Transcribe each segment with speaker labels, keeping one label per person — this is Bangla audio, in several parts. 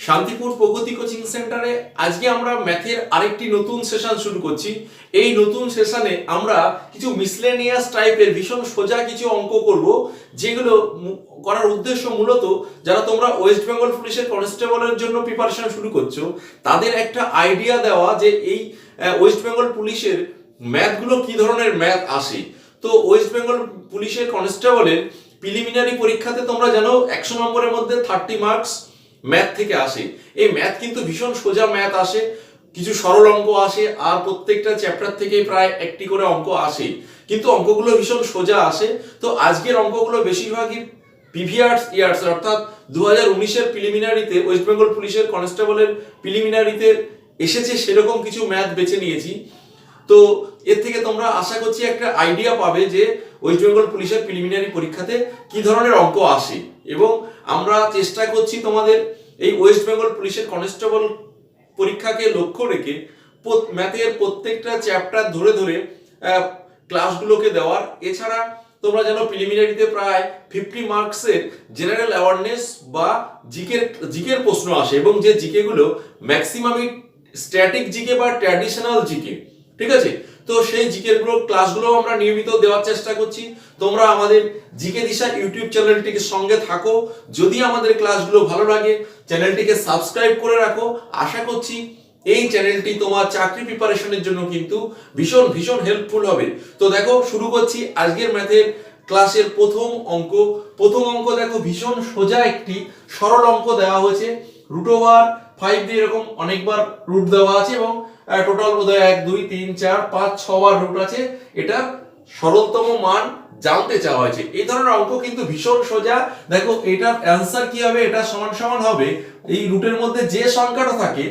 Speaker 1: শান্তিপুর প্রগতি কোচিং সেন্টারে আজকে আমরা ম্যাথের আরেকটি নতুন সেশন শুরু করছি। এই নতুন সেশনে আমরা কিছু মিসলেনিয়াস টাইপের ভীষণ সোজা কিছু অঙ্ক করব, যেগুলো করার উদ্দেশ্য মূলত যারা তোমরা ওয়েস্ট বেঙ্গল পুলিশের কনস্টেবলের জন্য প্রিপারেশন শুরু করছো তাদের একটা আইডিয়া দেওয়া যে এই ওয়েস্ট বেঙ্গল পুলিশের ম্যাথগুলো কি ধরনের ম্যাথ আসে। তো ওয়েস্ট বেঙ্গল পুলিশের কনস্টেবলের প্রিলিমিনারি পরীক্ষাতে তোমরা জানো 100 নম্বরের মধ্যে 30 মার্কস ম্যাথ থেকে আসে। এই ম্যাথ কিন্তু ভীষণ সোজা ম্যাথ আসে, কিছু সরল অঙ্ক আসে, আর প্রত্যেকটা চ্যাপ্টার থেকে প্রায় একটি করে অঙ্ক আসে, কিন্তু অঙ্কগুলো ভীষণ সোজা আসে। তো আজকের অঙ্কগুলো বেশিরভাগই প্রিভিয়াস ইয়ার্স অর্থাৎ 2019-এর প্রিলিমিনারিতে ওয়েস্ট বেঙ্গল পুলিশের কনস্টেবলের প্রিলিমিনারিতে এসেছে সেরকম কিছু ম্যাথ বেছে নিয়েছি। তো এর থেকে তোমরা আশা করছি একটা আইডিয়া পাবে যে ওয়েস্ট বেঙ্গল পুলিশের প্রিলিমিনারি পরীক্ষাতে কি ধরনের অঙ্ক আসে, এবং আমরা চেষ্টা করছি তোমাদের এই ওয়েস্ট বেঙ্গল পুলিশের কনস্টেবল পরীক্ষাকে লক্ষ্য রেখে ম্যাথের প্রত্যেকটা চ্যাপ্টার ধরে ধরে ক্লাসগুলোকে দেওয়ার। এছাড়া তোমরা জানো প্রিলিমিনারিতে প্রায় 50 মার্কসের জেনারেল অ্যাওয়ারনেস বা জিকের প্রশ্ন আসে, এবং যে জিকেগুলো ম্যাক্সিমামই স্ট্যাটিক জিকে বা ট্র্যাডিশনাল জিকে, ঠিক আছে। তো সেই জিকের ক্লাসগুলো আমরা নিয়মিত দেওয়ার চেষ্টা করছি। তোমরা আমাদের জিকে দিশা ইউটিউব চ্যানেলটিকে সঙ্গে থাকো। যদি আমাদের ক্লাসগুলো ভালো লাগে চ্যানেলটিকে সাবস্ক্রাইব করে রাখো। আশা করছি এই চ্যানেলটি তোমার চাকরি প্রিপারেশনের জন্য কিন্তু ভীষণ ভীষণ হেল্পফুল হবে। তো দেখো শুরু করছি আজকের ম্যাথের ক্লাসের প্রথম অঙ্ক দেখো ভীষণ সোজা একটি সরল অঙ্ক দেওয়া হয়েছে। √5 দিয়ে এরকম অনেকবার রুট দেওয়া আছে, এবং টোটাল বোধহয় 1 2 3 4 5 6 বার রুট আছে। এটা সরলতম মান জানতে চাওয়া হয়েছে। এই ধরনের অঙ্ক কিন্তু ভীষণ সোজা। দেখো এটার অ্যান্সার কি হবে, এটা সমান সমান হবে এই রুটের মধ্যে যে সংখ্যাটা থাকে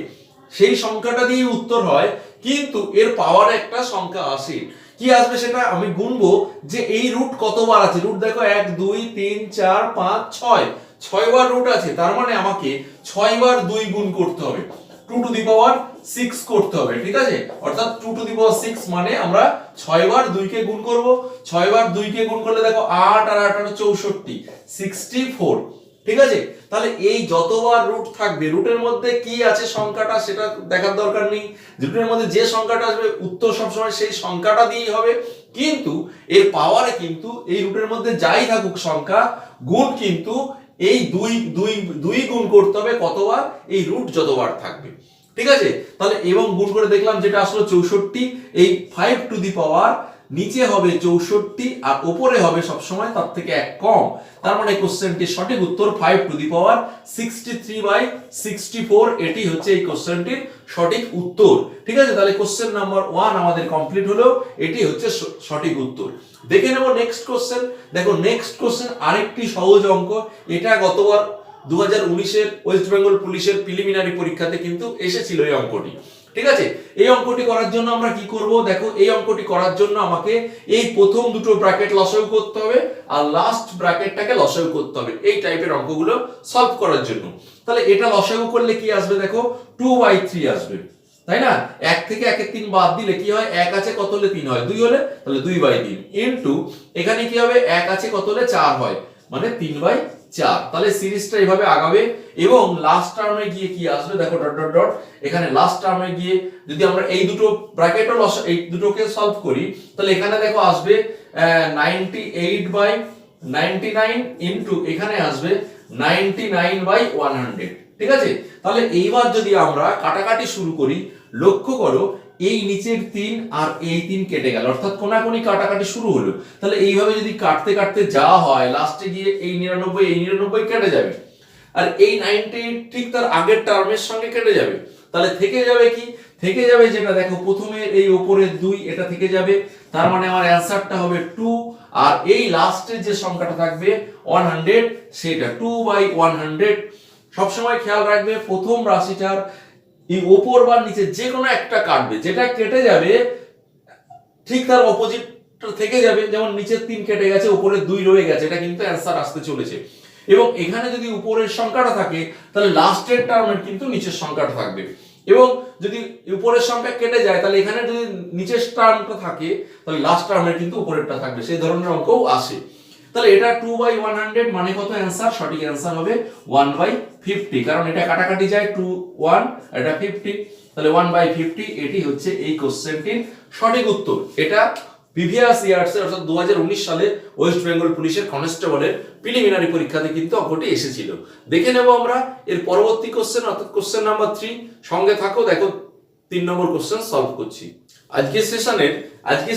Speaker 1: সেই সংখ্যাটা দিয়ে উত্তর হয়, কিন্তু এর পাওয়ার একটা সংখ্যা আসে। কি আসবে সেটা আমি গুনবো যে এই রুট কতবার আছে। রুট দেখো 1 2 3 4 5 6 6 বার রুট আছে, তার মানে আমাকে 6 বার 2 গুণ করতে হবে, 2 টু দি পাওয়ার 6 করতে হবে, ঠিক আছে। অর্থাৎ 2 টু দি পাওয়ার 6 মানে আমরা 6 বার 2 কে গুণ করব। 6 বার 2 কে গুণ করলে দেখো 8 আর 8 64 64, ঠিক আছে। তাহলে এই যতবার রুট থাকবে রুটের মধ্যে কি আছে সংখ্যাটা সেটা দেখার দরকার নেই। রুটের মধ্যে যে সংখ্যাটা আসবে উত্তর সবসময় সেই সংখ্যাটা দিয়েই হবে, কিন্তু এর পাওয়ারে কিন্তু এই রুটের মধ্যে যাই থাকুক সংখ্যা গুণ কিন্তু এই দুই গুণ করতে হবে কতবার, এই রুট যতবার থাকবে, ঠিক আছে। তাহলে এবং গুণ করে দেখলাম যেটা আসলো 64। এই 5 টু দি পাওয়ার নিচে হবে 64 আর উপরে হবে সবসময় তার থেকে 1 কম, তার মানে কোশ্চেনটির সঠিক উত্তর 5 টু দি পাওয়ার 63/64। এটি হচ্ছে এই কোশ্চেনটির সঠিক উত্তর, ঠিক আছে। তাহলে কোশ্চেন নাম্বার 1 আমাদের কমপ্লিট হলো। এটি হচ্ছে সঠিক উত্তর। দেখে নেব নেক্সট কোশ্চেন। দেখো নেক্সট কোশ্চেন আরেকটি সহজ অঙ্ক। এটা গতবার 2019-এর ওয়েস্ট বেঙ্গল পুলিশের প্রিলিমিনারি পরীক্ষাতে কিন্তু এসেছিল এই অঙ্কটি, ঠিক আছে। এই অঙ্কটি করার জন্য আমরা কি করব, দেখো এই অঙ্কটি করার জন্য আমাকে এই প্রথম দুটো ব্র্যাকেট লসাগু করতে হবে আর লাস্ট ব্র্যাকেটটাকে লসাগু করতে হবে এই টাইপের অঙ্কগুলো সলভ করার জন্য। তাহলে এটা লসাগু করলে কি আসবে, দেখো 2/3 আসবে, তাই না। 1 থেকে 1 এর 3 বাদ দিলে কি হয়, 1 আছে কত হলে 3 হয়, 2 হলে, তাহলে 2/3 ইনটু এখানে কি হবে 1 আছে কত হলে 4 হয়, মানে 3/4। তাহলে সিরিজটা এইভাবে আগাবে, এবং লাস্ট টার্মে গিয়ে কি আসবে দেখো ডট ডট ডট। এখানে লাস্ট টার্মে গিয়ে যদি আমরা এই দুটো ব্র্যাকেটও এই দুটোকে সলভ করি তাহলে এখানে দেখো আসবে 98/99 ইনটু এখানে আসবে 99/100, ঠিক আছে। তাহলে এইবার যদি আমরা কাটাকাটি শুরু করি, লক্ষ্য করো এই নিচের 3 আর এই 3 কেটে গেল, অর্থাৎ কোনাকুনি কাটাকাটি শুরু হলো। তাহলে এইভাবে যদি কাটতে কাটতে যাওয়া হয় লাস্টে গিয়ে এই 99 কেটে যাবে, আর এই 98 ঠিক তার আগের টার্মের সঙ্গে কেটে যাবে। তাহলে থেকে যাবে কি, থেকে যাবে যেটা দেখো প্রথমে এই উপরের 2 এটা থেকে যাবে, তার মানে আমার অ্যানসারটা হবে 2। আর এই লাস্টের যে সংখ্যাটা থাকবে 100 সেটা 2/100। সবসময় খেয়াল রাখবে প্রথম রাশিটার এই উপর বা নিচে যে কোনো একটা কাটবে, যেটা কেটে যাবে ঠিক তার অপোজিট থেকে যাবে। যেমন নিচের 3 কেটে গেছে উপরের 2 রয়ে গেছে, এটা কিন্তু অ্যানসার আসতে চলেছে। এবং এখানে যদি উপরের সংখ্যাটা থাকে তাহলে লাস্টের টার্মের কিন্তু নিচের সংখ্যাটা থাকবে, এবং যদি উপরের সংখ্যা কেটে যায় তাহলে এখানে যদি নিচের টার্মটা থাকে তাহলে লাস্ট টার্মের কিন্তু উপরেরটা থাকবে। সেই ধরনের অঙ্কও আসে। তাহলে এটা 2/100 মানে কত অ্যান্সার? সঠিক অ্যান্সার হবে 1/50, কারণ এটা কাটাকাটি যায় 2 1 এটা 50, তাহলে 1/50 এটি হচ্ছে এই কোশ্চেনটির সঠিক উত্তর। এটা প্রিভিয়াস ইয়ার্স অর্থাৎ 2019 সালে ওয়েস্ট বেঙ্গল পুলিশের কনস্টেবলের প্রিলিমিনারি পরীক্ষাতে কিন্তু অঙ্কটি এসেছিল। দেখে নেব আমরা এর পরবর্তী কোশ্চেন অর্থাৎ কোশ্চেন নাম্বার 3। সঙ্গে থাকো, দেখো 3 নম্বর কোশ্চেন সলভ করছি। আজকের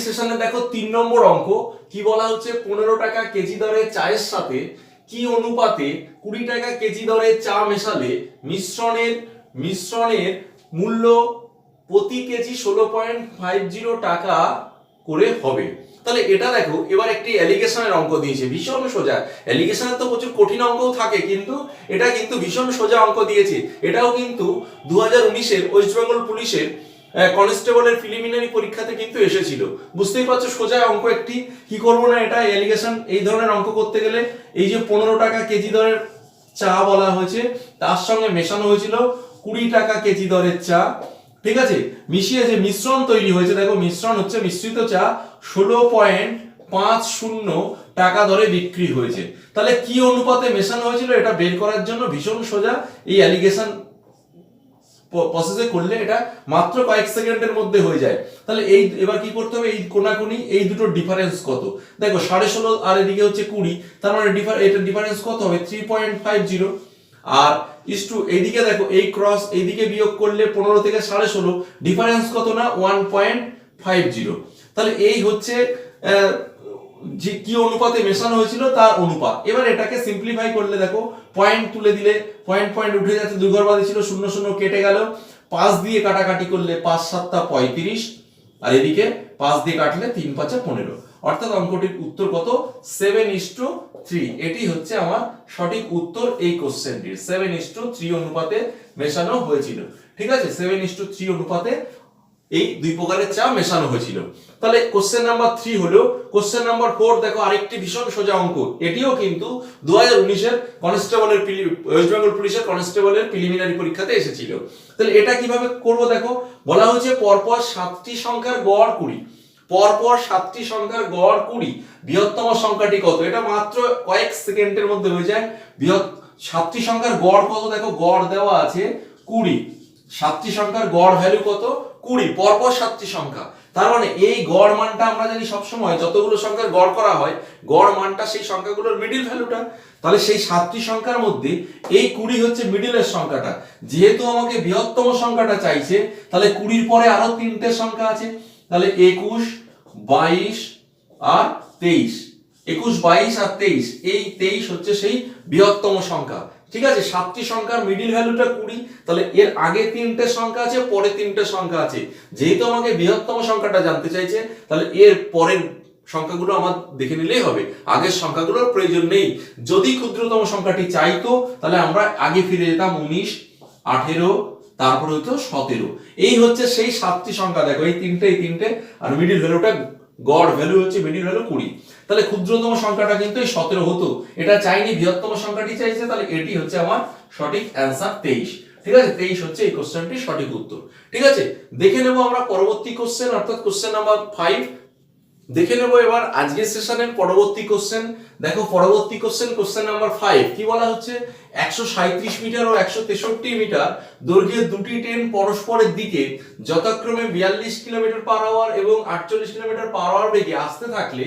Speaker 1: সেশনে দেখো 3 নম্বর অঙ্ক কি বলা হচ্ছে, 15 টাকা কেজি দরে চায়ের সাথে কি অনুপাতে 20 টাকা কেজি দরে চা মেশালে মিশ্রণের মূল্য প্রতি কেজি 16.50 টাকা করে হবে। তাহলে এটা দেখো, এবার একটি অ্যালিগেশনের অঙ্ক দিয়েছে, ভীষণ সোজা। অ্যালিগেশনের তো প্রচুর কঠিন অঙ্কও থাকে, কিন্তু এটা কিন্তু ভীষণ সোজা অঙ্ক দিয়েছে। এটাও কিন্তু 2019-এর ওয়েস্ট বেঙ্গল পুলিশের কনস্টেবলের প্রিলিমিনারি পরীক্ষাতে কিন্তু এসেছিল। বুঝতেই পারছো সোজা অঙ্ক একটি। কি করবো না, এটা অ্যালিগেশন এই ধরনের অঙ্ক করতে গেলে এই যে 15 টাকা কেজি দরের চা বলা হয়েছে, তার সঙ্গে মেশানো হয়েছিল 20 টাকা কেজি দরের চা, ঠিক আছে, মিশিয়ে যে মিশ্রণ তৈরি হয়েছে, দেখো মিশ্রণ হচ্ছে মিশ্রিত চা 16.50 টাকা দরে বিক্রি হয়েছে। তাহলে কি অনুপাতে মেশানো হয়েছিল এটা বের করার জন্য ভীষণ সোজা। এই অ্যালিগেশন প্রসেসে করলে এটা মাত্র কয়েক সেকেন্ডের মধ্যে হয়ে যায়। তাহলে এই এবার কি করতে হবে, এই কোনাকুনি এই দুটোর ডিফারেন্স কত, দেখো 16.5 আর এদিকে হচ্ছে 20, তার মানে এটা ডিফারেন্স কত হবে 3.50, আর ইসটু এইদিকে দেখো এই ক্রস এইদিকে বিয়োগ করলে 15 থেকে 16.5 ডিফারেন্স কত না 1.50। তাহলে এই হচ্ছে যে কি অনুপাতে মেশানো হয়েছিল তার অনুপাত। এবার এটাকে সিম্পলিফাই করলে দেখো পয়েন্ট তুলে দিলে পয়েন্ট উঠে যাচ্ছে, দুই ঘর বাদে ছিল 0 0 কেটে গেল, 5 দিয়ে কাটাকাটি করলে 5 7 35, আর এদিকে 5 দিয়ে কাটলে 3 5 15, অর্থাৎ অঙ্কটির উত্তর কত 7:3। এটি হচ্ছে আমার সঠিক উত্তর এই কোশ্চেনটির। 7:3 অনুপাতে মেশানো হয়েছিল, ঠিক আছে, 7:3 অনুপাতে এই দুই প্রকারের চা মেশানো হয়েছিল। তাহলে কোশ্চেন নাম্বার 3 হলো। কোশ্চেন নাম্বার 4 দেখো আরেকটি ভীষণ সোজা অঙ্ক, এটিও কিন্তু 2019-এর কনস্টেবলের ওয়েস্ট বেঙ্গল পুলিশের কনস্টেবলের প্রিলিমিনারি পরীক্ষাতে এসেছিল। তাহলে এটা কিভাবে করব দেখো, বলা হয়েছে পরপর 7টি সংখ্যার গড় 20, পরপর 7টি সংখ্যার গড় 20, বৃহত্তম সংখ্যাটি কত, এটা মাত্র কয়েক সেকেন্ডের মধ্যে হয়ে যায়। 7টি সংখ্যার গড় কত, দেখো গড় দেওয়া আছে 20, 7টি সংখ্যার গড় ভ্যালু কত 20, পরপর 7টি সংখ্যা। তার মানে এই গড় মানটা আমরা জানি সবসময় যতগুলো সংখ্যার গড় করা হয়, গড় মানটা সেই সংখ্যাগুলোর মিডিল ভ্যালুটা। তাহলে সেই 7টি সংখ্যার মধ্যে এই 20 হচ্ছে মিডিলের সংখ্যাটা। যেহেতু আমাকে বৃহত্তম সংখ্যাটা চাইছে, তাহলে 20-র পরে আরো 3টে সংখ্যা আছে, তাহলে 21 22 আর 23, 21 22 আর 23, এই 23 হচ্ছে সেই বৃহত্তম সংখ্যা, ঠিক আছে। 7টি সংখ্যার মিডিল ভ্যালুটা 20, তাহলে এর আগে 3টে সংখ্যা আছে, পরে 3টে সংখ্যা আছে। যেহেতু আমাকে বৃহত্তম সংখ্যাটা জানতে চাইছে, তাহলে এর পরের সংখ্যাগুলো আমার দেখে নিলেই হবে, আগের সংখ্যাগুলোর প্রয়োজন নেই। যদি ক্ষুদ্রতম সংখ্যাটি চাইতো তাহলে আমরা আগে ফিরে যেতাম 19 18, তারপরে হতো 17। এই হচ্ছে সেই 7টি সংখ্যা, দেখো এই তিনটে আর মিডিল ভ্যালুটা গড় ভ্যালু হচ্ছে মিডিল ভ্যালু 20। তাহলে ক্ষুদ্রতম সংখ্যাটা কিন্তু এই 17 হতো, এটা চাইনি, বৃহত্তম সংখ্যাটি চাইছে, তাহলে এটি হচ্ছে আমার সঠিক অ্যান্সার 23, ঠিক আছে। 23 হচ্ছে এই কোশ্চেনটির সঠিক উত্তর, ঠিক আছে। দেখে নেব আমরা পরবর্তী কোশ্চেন অর্থাৎ কোশ্চেন নাম্বার 5। দেখে নেব এবার আজকের সেশনের পরবর্তী কোশ্চেন। দেখো পরবর্তী কোশ্চেন নাম্বার 5 কি বলা হচ্ছে, 137 মিটার ও 163 মিটার দৈর্ঘ্যের দুটি ট্রেন পরস্পরের দিকে যথাক্রমে 42 কিলোমিটার/আওয়ার এবং 48 কিলোমিটার/আওয়ার বেগে আসতে থাকলে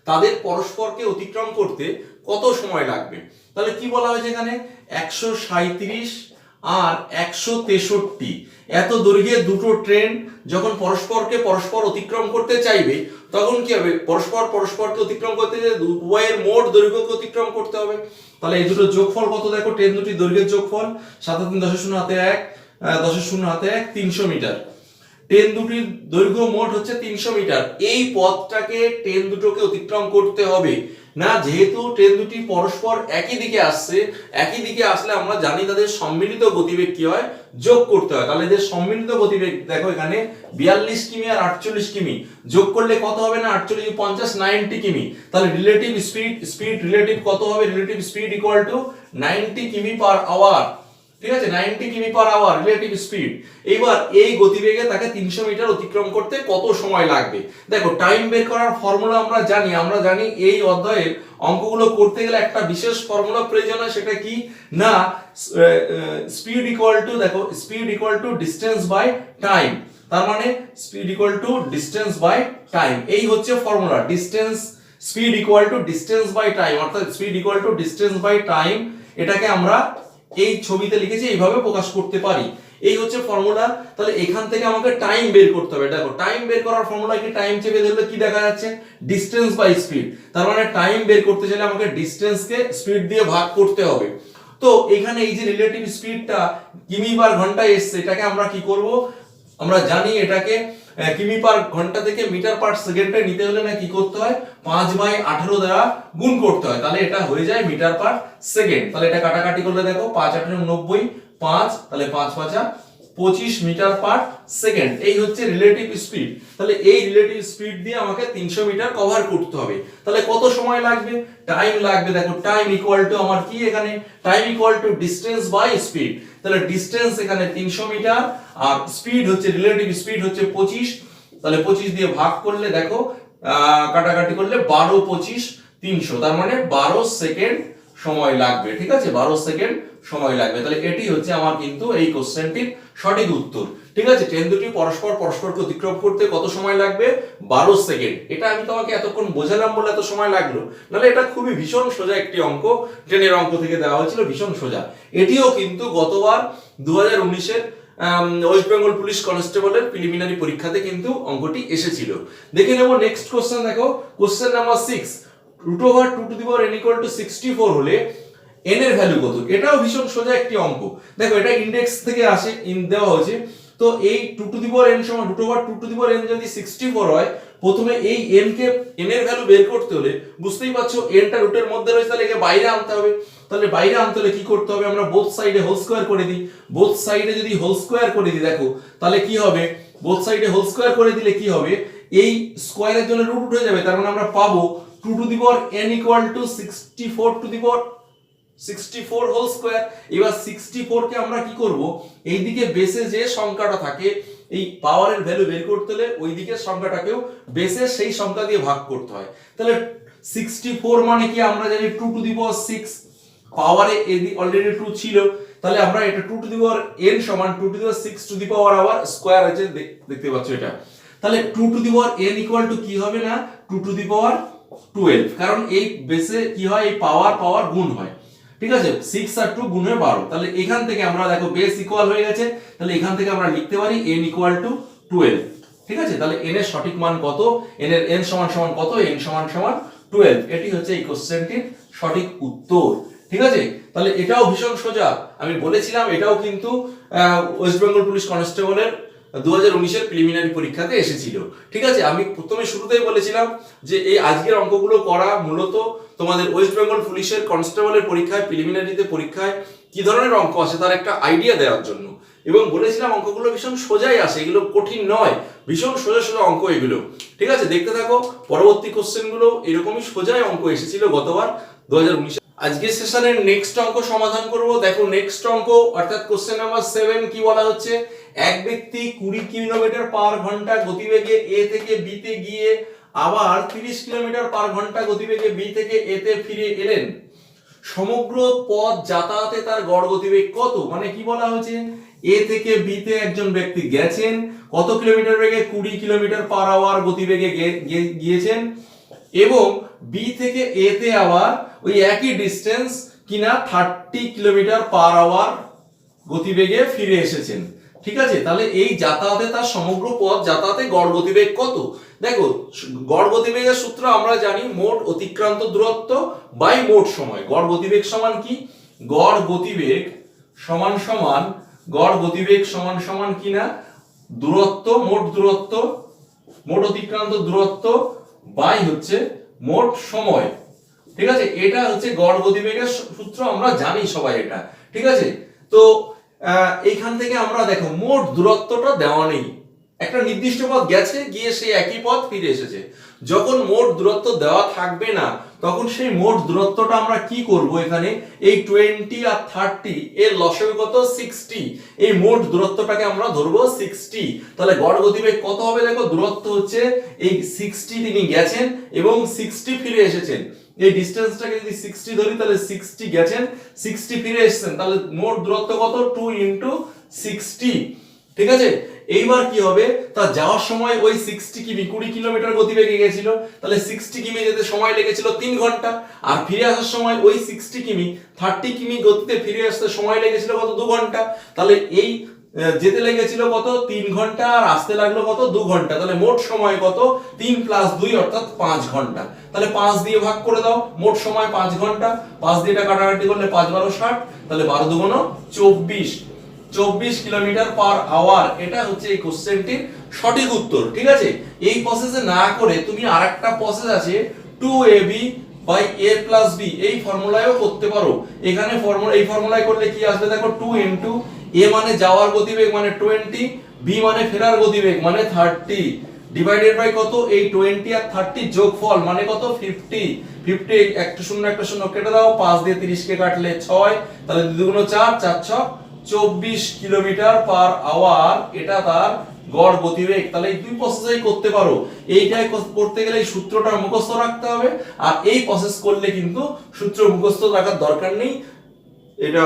Speaker 1: তাদের পরস্পরকে অতিক্রম করতে কত সময় লাগবে। তাহলে কি বলা হয়েছে এখানে, 137 আর 163 এত দৈর্ঘ্যের দুটো ট্রেন যখন পরস্পর অতিক্রম করতে চাইবে, তখন কি হবে, পরস্পরকে অতিক্রম করতে যে উভয়ের মোট দৈর্ঘ্যকে অতিক্রম করতে হবে। তাহলে এই দুটো যোগফল কত, দেখো ট্রেন দুটি দৈর্ঘ্যের যোগফল 7 3 10 0 হাতে 1 10 0 হাতে 1 300 মিটার। ট্রেন দুটির দৈর্ঘ্য মোট হচ্ছে 300 মিটার। এই পথটাকে ট্রেন দুটোকে অতিক্রম করতে হবে না, যেহেতু ট্রেন দুটি পরস্পর একই দিকে আসলে আমরা জানি তাদের সম্মিলিত গতিবেগ কি হয়, যোগ করতে হয়। তাহলে এদের সম্মিলিত গতিবেগ দেখো এখানে 42 কিমি আর 48 কিমি, যোগ করলে কত হবে না 48 50 90 কিমি। তাহলে রিলেটিভ স্পিড কত হবে, রিলেটিভ স্পিড ইকুয়াল টু 90 কিমি পার আওয়ার। ঠিক আছে, 90 কিমি পার আওয়ার রিলেটিভ স্পিড। এবার এই গতিবেগে তাকে 300 মিটার অতিক্রম করতে কত সময় লাগবে? দেখো টাইম বের করার ফর্মুলা আমরা জানি এই অধ্যায়ের অঙ্কগুলো করতে গেলে একটা বিশেষ ফর্মুলা প্রয়োজন হয়, সেটা কি না স্পিড ইকুয়াল টু, দেখো speed equal to distance by time. তার মানে speed equal to distance by time, এই হচ্ছে formula. Distance speed equal to distance by time, অর্থাৎ speed equal to distance by time, এটাকে আমরা এই ছবিতে লিখেছি, এইভাবে প্রকাশ করতে পারি। এই হচ্ছে ফর্মুলা। তাহলে এখান থেকে আমাকে টাইম বের করতে হবে। দেখো টাইম বের করার ফর্মুলা কি, টাইম চেপে ধরলে কি দেখা যাচ্ছে, ডিসটেন্স বাই স্পিড। তার মানে টাইম বের করতে চাইলে আমাকে ডিসটেন্সকে স্পিড দিয়ে ভাগ করতে হবে। তো এখানে এই যে রিলেটিভ স্পিডটা কিমি পার ঘন্টায় এসছে, এটাকে আমরা কি করব, আমরা জানি এটাকে কিমি পার ঘন্টা থেকে মিটার পার সেকেন্ডে নিতে হলে না কি করতে হয়, 5/18 দ্বারা গুণ করতে হয়, তাহলে এটা হয়ে যায় মিটার পার সেকেন্ড। তাহলে এটা কাটাকাটি করলে দেখো 5×8 = 90, 5 তাহলে 5×5 = 25 মিটার পার সেকেন্ড। এই হচ্ছে রিলেটিভ স্পিড। তাহলে এই রিলেটিভ স্পিড দিয়ে আমাকে 300 মিটার কভার করতে হবে। তাহলে কত সময় লাগবে, টাইম লাগবে। দেখো টাইম ইকুয়াল টু আমার কি, এখানে time equal to distance by speed. তাহলে ডিসটেন্স এখানে 300 মিটার আর স্পিড হচ্ছে রিলেটিভ স্পিড হচ্ছে 25। তাহলে 25 দিয়ে ভাগ করলে দেখো কাটাকাটি করলে 12, 25, 300, তার মানে 12 সেকেন্ড সময় লাগবে। ঠিক আছে, 12 সেকেন্ড সময় লাগবে। তাহলে এটি হচ্ছে আমার কিন্তু এই কোশ্চেনটির সঠিক উত্তর। ঠিক আছে, ট্রেন দুটি পরস্পরকে অতিক্রম করতে কত সময় লাগবে, 12 সেকেন্ড। এটা আমি তোমাকে এতক্ষণ বোঝালাম বলে এত সময় লাগলো, নাহলে এটা খুবই ভীষণ সোজা একটি অঙ্ক, ট্রেনের অঙ্ক থেকে দেওয়া হয়েছিল, ভীষণ সোজা। এটিও কিন্তু গতবার 2019-এর ওয়েস্ট বেঙ্গল পুলিশ কনস্টেবলের প্রিলিমিনারি পরীক্ষাতে কিন্তু অঙ্কটি এসেছিল। দেখে নেব নেক্সট কোশ্চেন। দেখো কোশ্চেন নাম্বার 6, √2n = 64 হলে n এর ভ্যালু কত? এটাও ভীষণ সোজা একটি অঙ্ক। দেখো এটা ইনডেক্স থেকে আসে, দেওয়া হয়েছে। তো এই 2n সমান √2n যদি 64 হয়, প্রথমে এই n এর ভ্যালু বের করতে হলে বুঝতেই পারছো n টা রুটের মধ্যে রয়েছে, তাহলে একে বাইরে আনতে হবে। তাহলে বাইরে আনতে হলে কি করতে হবে, আমরা বোথ সাইডে হোল স্কয়ার করে দিই। বোথ সাইডে যদি হোল স্কয়ার করে দিই, দেখো তাহলে কি হবে, বোথ সাইডে হোল স্কয়ার করে দিলে কি হবে, এই স্কয়ারের জন্য রুট উঠে যাবে। তার মানে আমরা পাবো 2n = 64 হোল স্কয়ার। এবার 64 কে আমরা কি করব, এই দিকে বেসে যে সংখ্যাটা থাকে, এই পাওয়ারের ভ্যালু বের করতে হলে ওই দিকের সংখ্যাটাকেও বেসে সেই সংখ্যা দিয়ে ভাগ করতে হয়। তাহলে 64 মানে কি, আমরা জানি 2⁶, পাওয়ারে অলরেডি 2 ছিল, তাহলে আমরা এটা 2n সমান 2⁶ আবার স্কয়ার আছে, দেখতে পাচ্ছ এটা। তাহলে 2n = কি হবে না, 212, কারণ এই বেসে কি হয়, এই পাওয়ার গুণ হয়। ঠিক আছে, 6 আর 2 গুণ হয়ে 12। তাহলে এখান থেকে আমরা দেখো বেস ইকুয়াল হয়ে গেছে, তাহলে এখান থেকে আমরা লিখতে পারি n = 12। ঠিক আছে, তাহলে n এর সঠিক মান কত, n সমান কত, n সমান 12। এটি হচ্ছে এই কোশ্চেনটির সঠিক উত্তর। ঠিক আছে, তাহলে এটাও ভীষণ সোজা। আমি বলেছিলাম এটাও কিন্তু ওয়েস্ট বেঙ্গল পুলিশ কনস্টেবলের 2019-এর প্রিলিমিনারি পরীক্ষাতে এসেছিল। ঠিক আছে, আমি প্রথমে শুরুতেই বলেছিলাম যে এই আজকের অঙ্কগুলো করা মূলত তোমাদের ওয়েস্ট বেঙ্গল পুলিশের কনস্টেবলের পরীক্ষায়, প্রিলিমিনারিতে পরীক্ষায় কি ধরনের অঙ্ক আসে তার একটা আইডিয়া দেওয়ার জন্য, এবং বলেছিলাম অঙ্কগুলো ভীষণ সোজাই আসে, এগুলো কঠিন নয়, ভীষণ সোজা সোজা অঙ্ক এগুলো। ঠিক আছে, দেখতে থাকো, পরবর্তী কোশ্চেনগুলো এরকমই সোজাই অঙ্ক এসেছিল গতবার 2019। আজকের সেশনের নেক্সট অঙ্ক সমাধান করব। দেখো নেক্সট অঙ্ক অর্থাৎ কোশ্চেন নাম্বার 7 কি বলা হচ্ছে, এক ব্যক্তি 20 কিলোমিটার পার ঘন্টা গতিবেগে এ থেকে বি তে গিয়ে আবার 30 কিলোমিটার পার ঘন্টা গতিবেগে বি থেকে এ তে ফিরে এলেন। সমগ্র পথ যাতায়াতে তার গড় গতিবেগ কত? মানে কি বলা হয়েছে, এ থেকে বি তে একজন ব্যক্তি গেছেন, কত কিলোমিটার বেগে, 20 কিলোমিটার পার আওয়ার গতিবেগে গিয়েছেন, এবং বি থেকে এ তে আবার ওই একই ডিসটেন্স কিনা 30 কিলোমিটার পার আওয়ার গতিবেগে ফিরে এসেছেন। ঠিক আছে, তাহলে এই যাতায়াতে তার সমগ্র পথ যাতায়াতে গড় গতিবেগ কত? দেখো গড় গতিবেগের সূত্র আমরা জানি, মোট অতিক্রান্ত দূরত্ব বাই মোট সময়। গড় গতিবেগ সমান কি, গড় গতিবেগ সমান কি না, দূরত্ব, মোট অতিক্রান্ত দূরত্ব বাই হচ্ছে মোট সময়। ঠিক আছে, এটা হচ্ছে গড় গতিবেগের সূত্র, আমরা জানি সবাই এটা। ঠিক আছে, তো এইখান থেকে আমরা দেখো মোট দূরত্বটা দেওয়া নেই, একটা নির্দিষ্ট পথ গেছে, গিয়ে সেই একই পথ ফিরে এসেছে। যখন মোট দূরত্ব দেওয়া থাকবে না, তখন সেই মোট দূরত্বটা আমরা কি করব, এখানে এই 20 আর 30 এর লসাগু কত 60, এই মোট দূরত্বটাকে আমরা ধরবো 60। তাহলে গড় গতিবেগ কত হবে, দেখো দূরত্ব হচ্ছে এই 60 তিনি গেছেন এবং 60 ফিরে এসেছেন। এই ডিসটেন্সটাকে যদি 60 ধরি, তাহলে 60 গেছেন, 60 ফিরে এসেছেন, তাহলে মোট দূরত্ব কত 2 * 60। ঠিক আছে, এইবার কি হবে, তা যাওয়ার সময় ওই 60 কিমি 20 কিলোমিটার গতিবেগে গেছিল, তাহলে 60 কিমি যেতে সময় লেগেছিল 3 ঘন্টা, আর ফিরে আসার সময় ওই 60 কিমি 30 কিমি গতিতে ফিরে আসতে সময় লেগেছিল কত 2 ঘন্টা। তাহলে এই যেতে লেগেছিল কত 3 ঘন্টা, আর আসতে লাগলো কত 2 ঘন্টা। তাহলে মোট সময় কত 3 + 2 অর্থাৎ 5 ঘন্টা। তাহলে 5 দিয়ে ভাগ করে দাও, মোট সময় 5 ঘন্টা, 5 দিয়ে এটা কাটাকাটি করলে 5 × 12 = 60, তাহলে 12 × 2 = 24 কিলোমিটার পার আওয়ার। এটা হচ্ছে এই কোশ্চেনটির সঠিক উত্তর। ঠিক আছে, এই প্রসেসে না করে তুমি আরেকটা প্রসেস আছে 2ab / a + b, এই ফর্মুলায়ও করতে পারো। এখানে এই ফর্মুলায় করলে কি আসবে, দেখো 2 * a মানে যাওয়ার গতিবেগ মানে 20, b মানে ফেরার গতিবেগ মানে 30, ডিভাইডেড বাই কত এই 20 আর 30 যোগফল মানে কত 50। 50 একটা শূন্য একটা শূন্য কেটে দাও, 5 দিয়ে 30 কে কাটলে 6, তাহলে 2 × 4 = 4 × 6 = 24 কিলোমিটার পার আওয়ার। এটা তার গড় গতিবেগ। তাহলে এই দুই প্রসেসই করতে পারো। এইটাই করতে গেলে এই সূত্রটা মুখস্থ রাখতে হবে, আর এই প্রসেস করলে কিন্তু সূত্র মুখস্থ রাখার দরকার নেই। এটা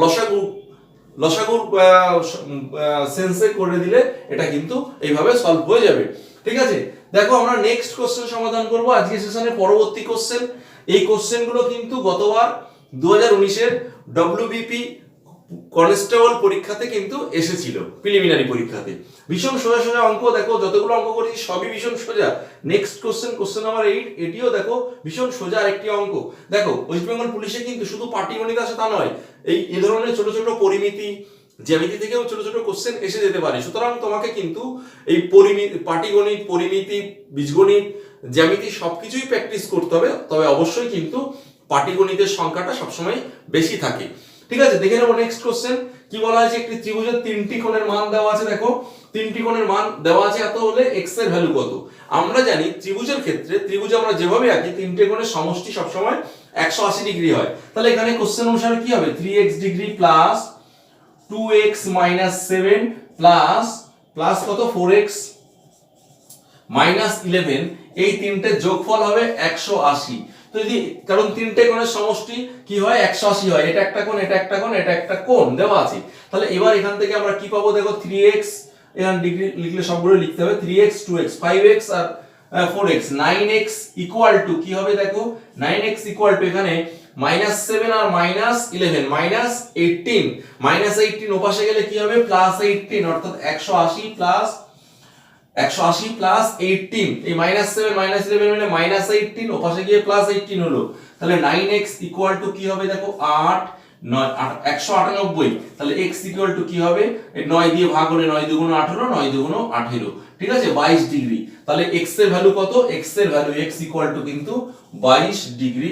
Speaker 1: লসাগুর সেন্সে করে দিলে এটা কিন্তু এইভাবে সলভ হয়ে যাবে। ঠিক আছে, দেখো আমরা নেক্সট কোশ্চেন সমাধান করব আজকে সেশনের পরবর্তী কোশ্চেন। এই কোশ্চেনগুলো কিন্তু গতবার 2019 এর ডব্লিউবিপি কনস্টেবল পরীক্ষাতে কিন্তু এসেছিল, প্রিলিমিনারি পরীক্ষাতে। ভীষণ সোজা সোজা অঙ্ক, দেখো যতগুলো অঙ্ক করেছি সবই ভীষণ সোজা। নেক্সট কোশ্চেন নাম্বার 8, এটিও দেখো ভীষণ সোজা আরেকটি অঙ্ক। দেখো ওয়েস্ট বেঙ্গল পুলিশে কিন্তু শুধু পাটিগণিত আসে তা নয়, এই ধরনের ছোট ছোট পরিমিতি জ্যামিতি থেকেও ছোট ছোট কোশ্চেন এসে যেতে পারে। সুতরাং তোমাকে কিন্তু এই পাটিগণিত, পরিমিতি, বীজগণিত, জ্যামিতি সবকিছুই প্র্যাকটিস করতে হবে। তবে অবশ্যই কিন্তু পাটিগণিতের সংখ্যাটা সবসময় বেশি থাকে। ঠিক আছে, দেখে নেবো নেক্সট কোশ্চেন। কি বলা হয়েছে, একটি ত্রিভুজের 3টি কোণের মান দেওয়া আছে। দেখো 3টি কোণের মান দেওয়া আছে, এত হলে x এর ভ্যালু কত। আমরা জানি ত্রিভুজের ক্ষেত্রে, ত্রিভুজে আমরা যেভাবে আঁকি 3টে কোণের সমষ্টি সবসময় 180 ডিগ্রি হয়। তাহলে এখানে কোশ্চেন অনুসারে কি হবে, 3x degree plus 2x - 7 plus কত 4x - 11, এই তিনটে যোগফল হবে 180। তো যদি, কারণ তিনটে কোণের সমষ্টি কি হয় 180 হয়, এটা একটা কোণ, এটা একটা কোণ, এটা একটা কোণ দেওয়া আছে। তাহলে এবার এখান থেকে আমরা কি পাবো, দেখো 3x, এখানে ডিগ্রি লিখলে সবগুলো লিখতে হবে, 3x 2x 5x আর 4x 9x = কি হবে, দেখো 9x = এখানে -7 আর -11 -18, -18 ওপাশে গেলে কি হবে +18, অর্থাৎ 180 প্লাস 18, এই -7 -11 মিলে -18, ওপাশে গিয়ে +18 হলো। তাহলে 9x = কি হবে, দেখো 8 9 198, তাহলে x = কি হবে, এই 9 দিয়ে ভাগ হলে 9 × 2 = 18, 9 × 2 = 18। ঠিক আছে, 22 ডিগ্রি। তাহলে x এর ভ্যালু কত, x এর ভ্যালু x = কিন্তু 22 ডিগ্রি।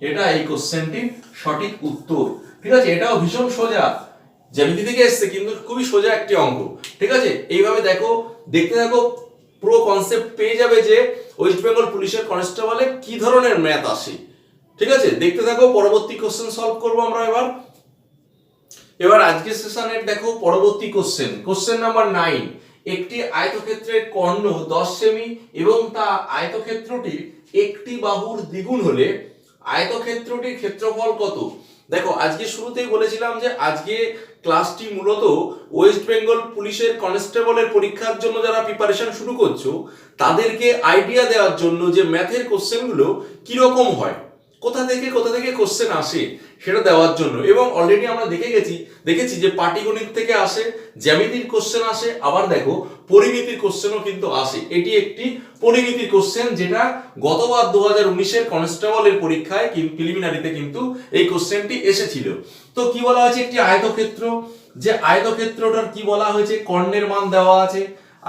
Speaker 1: এটা এই কোশ্চেনটির সঠিক উত্তর। ঠিক আছে, এটাও ভীষণ সোজা, জ্যামিতি থেকে এসেছে কিন্তু খুবই সোজা একটি অঙ্ক। ঠিক আছে, এইভাবে দেখো, দেখতে থাকো, পুরো কনসেপ্ট পেয়ে যাবে যে ওয়েস্ট বেঙ্গল পুলিশের কনস্টেবলে কি ধরনের ম্যাথ আসে। ঠিক আছে, দেখতে থাকো, পরবর্তী কোশ্চেন সলভ করব আমরা এবার আজকের সেশনের দেখো পরবর্তী কোশ্চেন নাম্বার 9। একটি আয়তক্ষেত্রের কর্ণ 10 সেমি এবং তা আয়তক্ষেত্রটির একটি বাহুর দ্বিগুণ হলে আয়তক্ষেত্রটির ক্ষেত্রফল কত। দেখো আজকে শুরুতেই বলেছিলাম যে আজকে ক্লাসটি মূলত ওয়েস্ট বেঙ্গল পুলিশের কনস্টেবলের পরীক্ষার জন্য যারা প্রিপারেশন শুরু করছো তাদেরকে আইডিয়া দেওয়ার জন্য যে ম্যাথের কোশ্চেনগুলো কিরকম হয়, কোথা থেকে কোশ্চেন আসে সেটা দেওয়ার জন্য। এবং অলরেডি আমরা দেখেছি যে পাটিগণিত থেকে আসে, জ্যামিতির কোশ্চেন আসে, আবার দেখো পরিমিতির কোশ্চেনও কিন্তু আসে। এটি একটি পরিমিতির কোশ্চেন, যেটা গতবার 2019 এর কনস্টেবলের পরীক্ষায় প্রিলিমিনারিতে কিন্তু এই কোশ্চেনটি এসেছিল। তো কি বলা হয়েছে, একটি আয়তক্ষেত্র, যে আয়তক্ষেত্রটার কি বলা হয়েছে, কর্ণের মান দেওয়া আছে।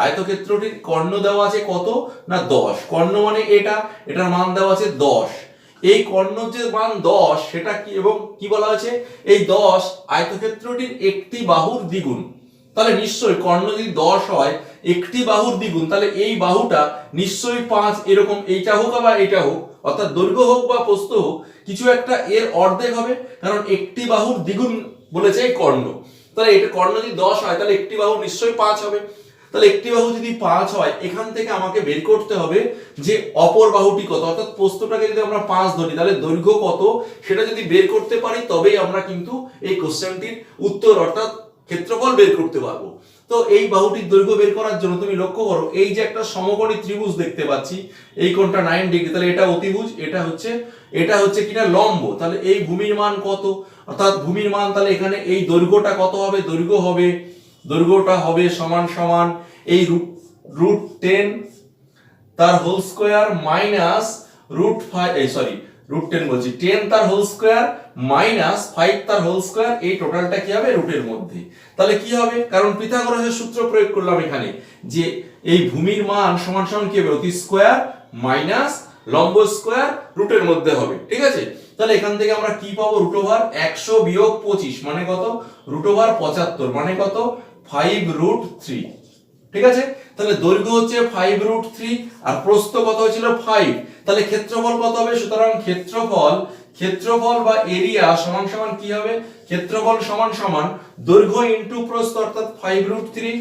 Speaker 1: আয়তক্ষেত্রটির কর্ণ দেওয়া আছে কত না 10, কর্ণ মানে এটার মান দেওয়া আছে 10। এই কর্ণর যে মান 10 সেটা কি, এবং কি বলা হয়েছে, এই 10 আয়তক্ষেত্রটির একটি বাহুর দ্বিগুণ। তাহলে নিশ্চয়ই কর্ণ যদি 10 হয় একটি বাহুর দ্বিগুণ, তাহলে এই বাহুটা নিশ্চয়ই 5, এরকম এইটা হোক বা এটা হোক, অর্থাৎ দৈর্ঘ্য হোক বা প্রস্থ হোক, কিছু একটা এর অর্ধেক হবে, কারণ একটি বাহুর দ্বিগুণ বলেছে এই কর্ণ। তাহলে এটা কর্ণ যদি 10 হয় তাহলে একটি বাহু নিশ্চয়ই 5 হবে। তাহলে একটি বাহু যদি 5 হয়, এখান থেকে আমাকে বের করতে হবে যে অপর বাহুটি কত, অর্থাৎ প্রস্থটাকে যদি আমরা 5 ধরি তাহলে দৈর্ঘ্য কত সেটা যদি বের করতে পারি তবেই আমরা কিন্তু এই কোশ্চেনটির উত্তর অর্থাৎ ক্ষেত্রফল বের করতে পারবো। তো এই বাহুটির দৈর্ঘ্য বের করার জন্য তুমি লক্ষ্য করো, এই যে একটা সমকোণী ত্রিভুজ দেখতে পাচ্ছি, এই কোণটা 9 ডিগ্রি, তাহলে এটা অতিভুজ, এটা হচ্ছে কিনা লম্ব। তাহলে এই ভূমির মান কত, অর্থাৎ ভূমির মান, তাহলে এখানে এই দৈর্ঘ্যটা কত হবে, দৈর্ঘ্যটা হবে সমান সমান এই √10 তার হোল স্কয়ার মাইনাস √10 বলছি 10 তার হোল স্কয়ার মাইনাস 5 তার হোল স্কয়ার, এই টোটালটা কি হবে রুটের মধ্যে। তাহলে কি হবে, কারণ পিথাগোরাসের সূত্র প্রয়োগ করলাম এখানে যে এই ভূমির মান সমান সমান কি হবে, অতি স্কয়ার মাইনাস লম্ব স্কয়ার রুটের মধ্যে হবে। ঠিক আছে, তাহলে এখান থেকে আমরা কি পাবো, √100 বিয়োগ 25 মানে কত, √75 মানে কত, 5√3। ঠিক আছে, তাহলে দৈর্ঘ্য হচ্ছে 5√3 আর প্রস্থ কত হয়েছিল 5, তাহলে ক্ষেত্রফল কত হবে, সুতরাং ক্ষেত্রফল বা এরিয়া সমান সমান কি হবে, ক্ষেত্রফল সমান সমান দৈর্ঘ্য ইনটু প্রস্থ, অর্থাৎ 5√3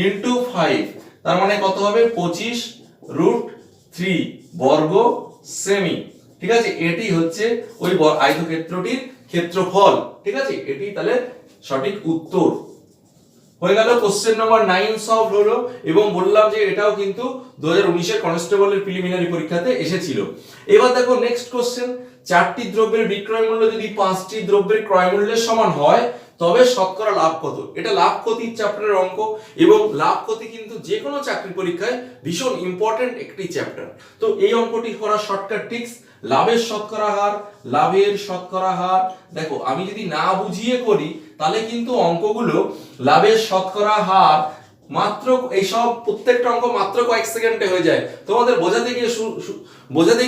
Speaker 1: ইনটু 5, তার মানে কত হবে 25√3 বর্গ সেমি। ঠিক আছে, এটি হচ্ছে ওই আয়তক্ষেত্রটির ক্ষেত্রফল। ঠিক আছে, এটি তাহলে সঠিক উত্তর হয়ে গেল। কোশ্চেন নাম্বার 9 সলভ হলো, এবং বললাম যে এটাও কিন্তু 2019 এর কনস্টেবলের প্রিলিমিনারি পরীক্ষাতে এসেছিল। এবার দেখো নেক্সট কোশ্চেন, 4টি দ্রব্যের বিক্রয় মূল্য যদি 5টি দ্রব্যের ক্রয় মূল্যের সমান হয় তবে শতকরা লাভ কত। এটা লাভ ক্ষতির চ্যাপ্টারের অঙ্ক, এবং লাভ ক্ষতি কিন্তু যে কোনো চাকরি পরীক্ষায় ভীষণ ইম্পর্টেন্ট একটি চ্যাপ্টার। তো এই অঙ্কটি করার শর্টকাট টিপস, লাভের শতকরা হার, দেখো আমি যদি না বুঝিয়ে করি তাহলে কিন্তু অঙ্কগুলো লাভের শতকরা হার মাত্র এইসব প্রত্যেকটা অঙ্ক মাত্র কয়েক সেকেন্ডে হয়ে যায়, তোমাদের বোঝাতে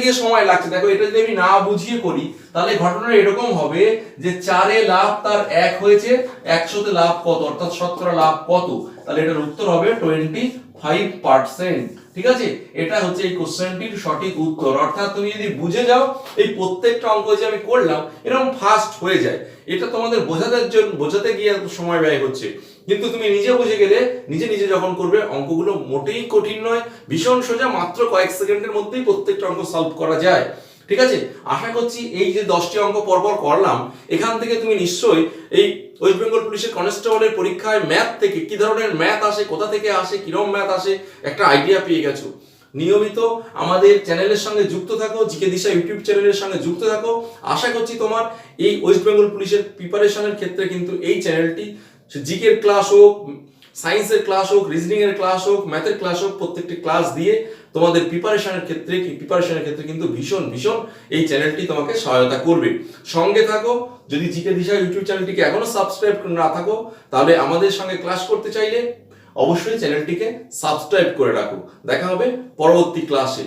Speaker 1: গিয়ে সময় লাগছে। দেখো এটা যদি আমি না বুঝিয়ে করি তাহলে ঘটনাটা এরকম হবে যে 4 লাভ তার 1 হয়েছে, 100তে লাভ কত, অর্থাৎ শতকরা লাভ কত, তাহলে এটার উত্তর হবে 25%। ঠিক আছে, এটা হচ্ছে এই কোশ্চেনটির সঠিক উত্তর। অর্থাৎ তুমি যদি বুঝে যাও এই প্রত্যেকটা অঙ্ক যে আমি করলাম এরকম ফাস্ট হয়ে যায়, এটা তোমাদের বোঝাতে গিয়ে সময় ব্যয় হচ্ছে, কিন্তু তুমি নিজে বুঝে গেলে নিজে যখন করবে অঙ্কগুলো মোটেই কঠিন নয়, ভীষণ সোজা, মাত্র কয়েক সেকেন্ডের মধ্যেই প্রত্যেকটা অঙ্ক সলভ করা যায়। ঠিক আছে, আশা করছি এই যে 10টি অঙ্ক পরপর করলাম এখান থেকে তুমি নিশ্চয়ই এই ওয়েস্ট বেঙ্গল পুলিশের কনস্টেবলের পরীক্ষায় ম্যাথ থেকে কি ধরনের ম্যাথ আসে, কোথা থেকে আসে, কিরকম ম্যাথ আসে একটা আইডিয়া পেয়ে গেছো। নিয়মিত আমাদের চ্যানেলের সঙ্গে যুক্ত থাকো, জিকে দিশা ইউটিউব চ্যানেলের সঙ্গে যুক্ত থাকো। আশা করছি তোমার এই ওয়েস্ট বেঙ্গল পুলিশের প্রিপারেশনের ক্ষেত্রে কিন্তু এই চ্যানেলটি জিকের ক্লাস হোক, সায়েন্সের ক্লাস হোক, রিজনিং এর ক্লাস হোক, ম্যাথের ক্লাস হোক, প্রত্যেকটি ক্লাস দিয়ে তোমাদের প্রিপারেশনের ক্ষেত্রে কিন্তু ভীষণ এই চ্যানেলটি তোমাকে সহায়তা করবে। সঙ্গে থাকো, যদি জিকে দিশা ইউটিউব চ্যানেলটিকে এখনো সাবস্ক্রাইব না থাকো তাহলে আমাদের সঙ্গে ক্লাস করতে চাইলে অবশ্যই চ্যানেলটিকে সাবস্ক্রাইব করে রাখো। দেখা হবে পরবর্তী ক্লাসে।